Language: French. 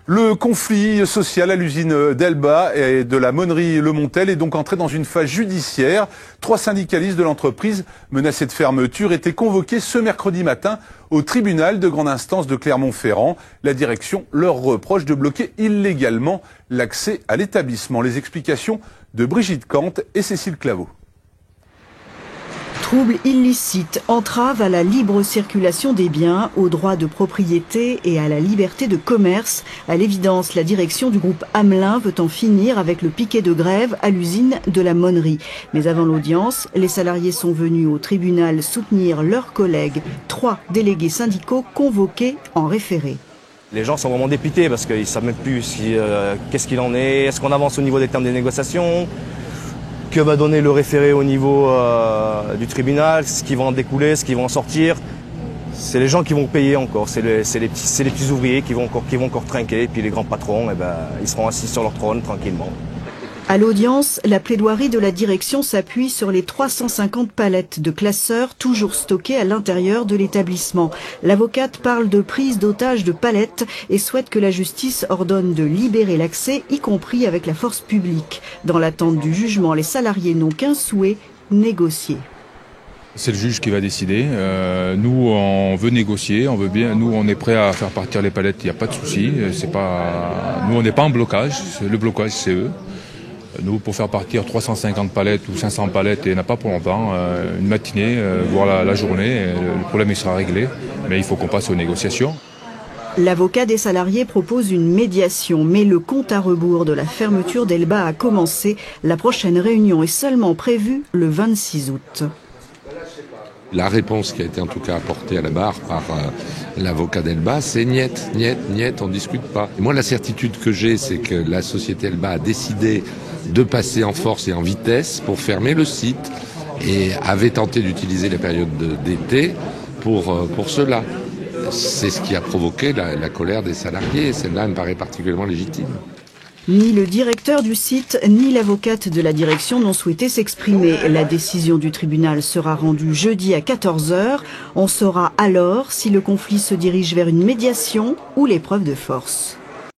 Le conflit social à l'usine d'Elba et de la Monnerie Le Montel est donc entré dans une phase judiciaire. 3 syndicalistes de l'entreprise menacés de fermeture étaient convoqués ce mercredi matin au tribunal de grande instance de Clermont-Ferrand. La direction leur reproche de bloquer illégalement l'accès à l'établissement. Les explications de Brigitte Kant et Cécile Claveau. Troubles illicites, entrave à la libre circulation des biens, au droit de propriété et à la liberté de commerce. À l'évidence, la direction du groupe Hamelin veut en finir avec le piquet de grève à l'usine de la Monnerie. Mais avant l'audience, les salariés sont venus au tribunal soutenir leurs collègues, 3 délégués syndicaux convoqués en référé. Les gens sont vraiment dépités parce qu'ils ne savent même plus qu'est-ce qu'il en est, est-ce qu'on avance au niveau des termes des négociations, que va donner le référé au niveau du tribunal, ce qui va en découler, ce qui va en sortir. C'est les gens qui vont payer encore, c'est les petits ouvriers qui vont encore trinquer, et puis les grands patrons, ils seront assis sur leur trône tranquillement. À l'audience, la plaidoirie de la direction s'appuie sur les 350 palettes de classeurs toujours stockées à l'intérieur de l'établissement. L'avocate parle de prise d'otage de palettes et souhaite que la justice ordonne de libérer l'accès, y compris avec la force publique. Dans l'attente du jugement, les salariés n'ont qu'un souhait, négocier. C'est le juge qui va décider. Nous, on veut négocier, on veut bien. Nous, on est prêt à faire partir les palettes. Il n'y a pas de souci. Nous, on n'est pas en blocage. Le blocage, c'est eux. Nous, pour faire partir 350 palettes ou 500 palettes, il n'y en a pas pour longtemps, une matinée, voire la journée, le problème il sera réglé, mais il faut qu'on passe aux négociations. L'avocat des salariés propose une médiation, mais le compte à rebours de la fermeture d'Elba a commencé. La prochaine réunion est seulement prévue le 26 août. La réponse qui a été en tout cas apportée à la barre par l'avocat d'Elba, c'est niet, on ne discute pas. Et moi, la certitude que j'ai, c'est que la société Elba a décidé de passer en force et en vitesse pour fermer le site et avait tenté d'utiliser la période d'été pour cela. C'est ce qui a provoqué la colère des salariés et celle-là me paraît particulièrement légitime. Ni le directeur du site, ni l'avocate de la direction n'ont souhaité s'exprimer. La décision du tribunal sera rendue jeudi à 14 h. On saura alors si le conflit se dirige vers une médiation ou l'épreuve de force.